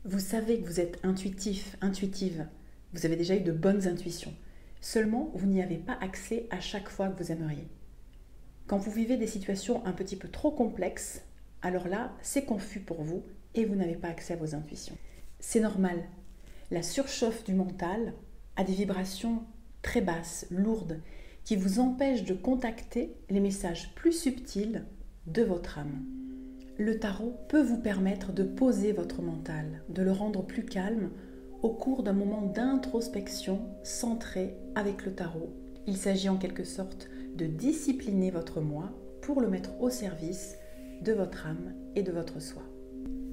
Vous savez que vous êtes intuitif, intuitive. Vous avez déjà eu de bonnes intuitions. Seulement, vous n'y avez pas accès à chaque fois que vous aimeriez. Quand vous vivez des situations un petit peu trop complexes, alors là, c'est confus pour vous et vous n'avez pas accès à vos intuitions. C'est normal. La surchauffe du mental a des vibrations très basses, lourdes, qui vous empêchent de contacter les messages plus subtils de votre âme. Le tarot peut vous permettre de poser votre mental, de le rendre plus calme au cours d'un moment d'introspection centré avec le tarot. Il s'agit en quelque sorte de discipliner votre moi pour le mettre au service de votre âme et de votre soi.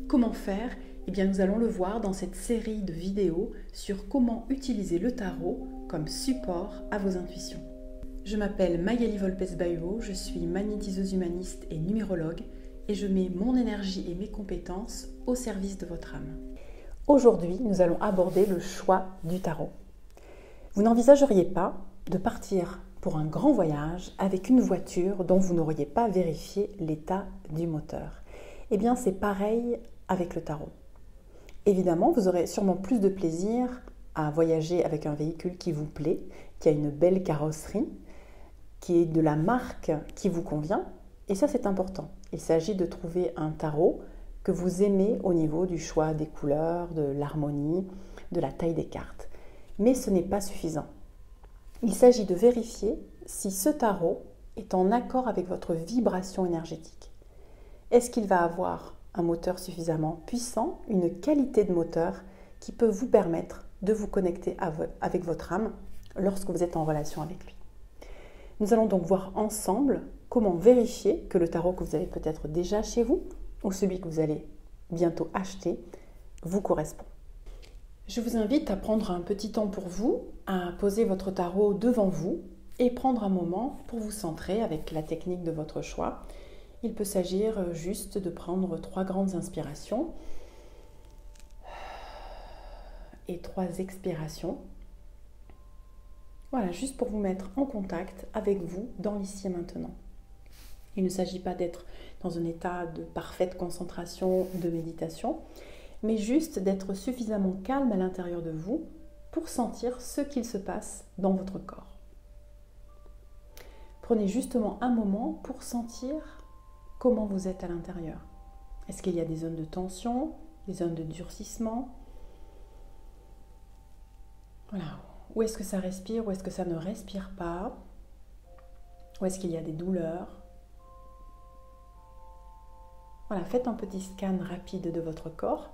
Comment faire ? Eh bien, nous allons le voir dans cette série de vidéos sur comment utiliser le tarot comme support à vos intuitions. Je m'appelle Magali Volpes-Bahuo, je suis magnétiseuse humaniste et numérologue et je mets mon énergie et mes compétences au service de votre âme. Aujourd'hui, nous allons aborder le choix du tarot. Vous n'envisageriez pas de partir pour un grand voyage avec une voiture dont vous n'auriez pas vérifié l'état du moteur. Eh bien, c'est pareil avec le tarot. Évidemment, vous aurez sûrement plus de plaisir à voyager avec un véhicule qui vous plaît, qui a une belle carrosserie, qui est de la marque qui vous convient. Et ça, c'est important. Il s'agit de trouver un tarot que vous aimez au niveau du choix des couleurs, de l'harmonie, de la taille des cartes. Mais ce n'est pas suffisant. Il s'agit de vérifier si ce tarot est en accord avec votre vibration énergétique. Est-ce qu'il va avoir un moteur suffisamment puissant, une qualité de moteur qui peut vous permettre de vous connecter avec votre âme lorsque vous êtes en relation avec lui. Nous allons donc voir ensemble comment vérifier que le tarot que vous avez peut-être déjà chez vous ou celui que vous allez bientôt acheter vous correspond. Je vous invite à prendre un petit temps pour vous, à poser votre tarot devant vous et prendre un moment pour vous centrer avec la technique de votre choix. Il peut s'agir juste de prendre 3 grandes inspirations et 3 expirations. Voilà, juste pour vous mettre en contact avec vous dans l'ici et maintenant. Il ne s'agit pas d'être dans un état de parfaite concentration, de méditation, mais juste d'être suffisamment calme à l'intérieur de vous pour sentir ce qu'il se passe dans votre corps. Prenez justement un moment pour sentir comment vous êtes à l'intérieur. Est-ce qu'il y a des zones de tension, des zones de durcissement ? Voilà. Où est-ce que ça respire, où est-ce que ça ne respire pas ? Où est-ce qu'il y a des douleurs ? Voilà, faites un petit scan rapide de votre corps.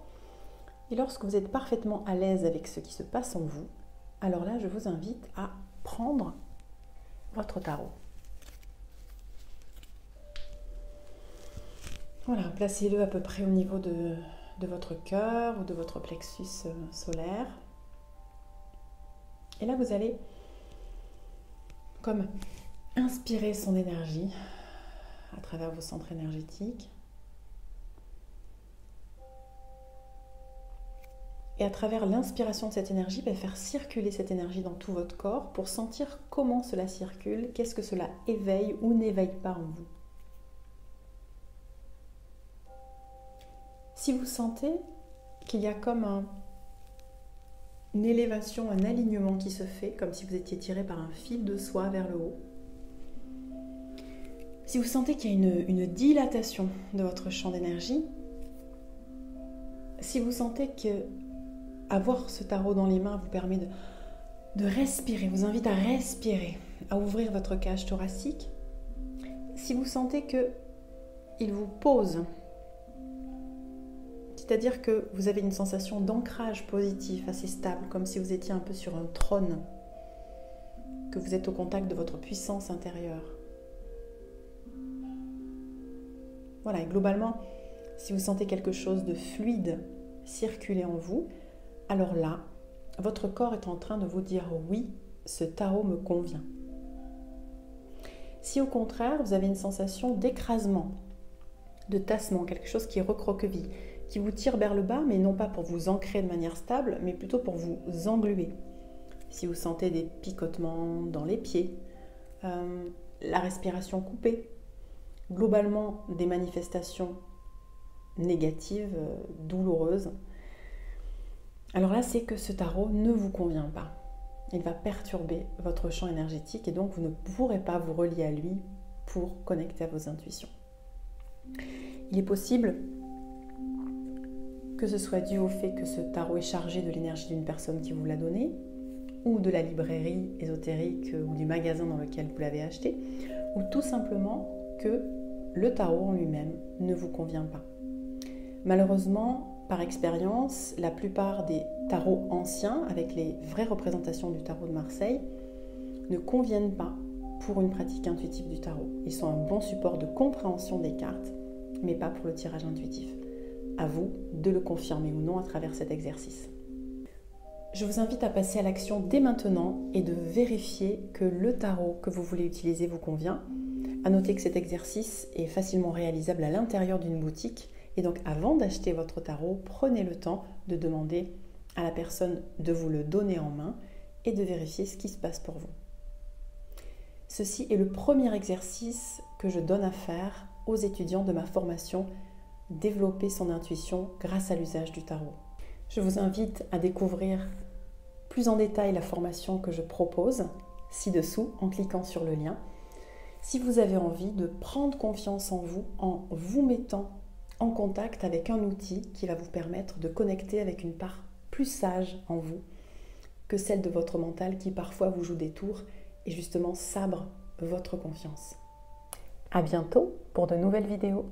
Et lorsque vous êtes parfaitement à l'aise avec ce qui se passe en vous, alors là, je vous invite à prendre votre tarot. Voilà, placez-le à peu près au niveau de votre cœur ou de votre plexus solaire. Et là, vous allez comme inspirer son énergie à travers vos centres énergétiques. Et à travers l'inspiration de cette énergie, faire circuler cette énergie dans tout votre corps pour sentir comment cela circule, qu'est-ce que cela éveille ou n'éveille pas en vous. Si vous sentez qu'il y a comme une élévation, un alignement qui se fait, comme si vous étiez tiré par un fil de soie vers le haut. Si vous sentez qu'il y a une dilatation de votre champ d'énergie, si vous sentez que avoir ce tarot dans les mains vous permet de respirer, vous invite à respirer, à ouvrir votre cage thoracique, si vous sentez qu'il vous pose, c'est-à-dire que vous avez une sensation d'ancrage positif assez stable, comme si vous étiez un peu sur un trône, que vous êtes au contact de votre puissance intérieure. Voilà, et globalement, si vous sentez quelque chose de fluide circuler en vous, alors là, votre corps est en train de vous dire oui, ce tarot me convient. Si au contraire, vous avez une sensation d'écrasement, de tassement, quelque chose qui recroqueville, qui vous tire vers le bas, mais non pas pour vous ancrer de manière stable, mais plutôt pour vous engluer. Si vous sentez des picotements dans les pieds, la respiration coupée, globalement des manifestations négatives, douloureuses, alors là, c'est que ce tarot ne vous convient pas. Il va perturber votre champ énergétique et donc vous ne pourrez pas vous relier à lui pour connecter à vos intuitions. Il est possible que ce soit dû au fait que ce tarot est chargé de l'énergie d'une personne qui vous l'a donné, ou de la librairie ésotérique ou du magasin dans lequel vous l'avez acheté, ou tout simplement que le tarot en lui-même ne vous convient pas. Malheureusement, par expérience, la plupart des tarots anciens, avec les vraies représentations du tarot de Marseille, ne conviennent pas pour une pratique intuitive du tarot. Ils sont un bon support de compréhension des cartes, mais pas pour le tirage intuitif. À vous de le confirmer ou non à travers cet exercice. Je vous invite à passer à l'action dès maintenant et de vérifier que le tarot que vous voulez utiliser vous convient. À noter que cet exercice est facilement réalisable à l'intérieur d'une boutique et donc avant d'acheter votre tarot, prenez le temps de demander à la personne de vous le donner en main et de vérifier ce qui se passe pour vous. Ceci est le premier exercice que je donne à faire aux étudiants de ma formation Développer son intuition grâce à l'usage du tarot. Je vous invite à découvrir plus en détail la formation que je propose ci-dessous en cliquant sur le lien. Si vous avez envie de prendre confiance en vous mettant en contact avec un outil qui va vous permettre de connecter avec une part plus sage en vous que celle de votre mental qui parfois vous joue des tours et justement sabre votre confiance. À bientôt pour de nouvelles vidéos.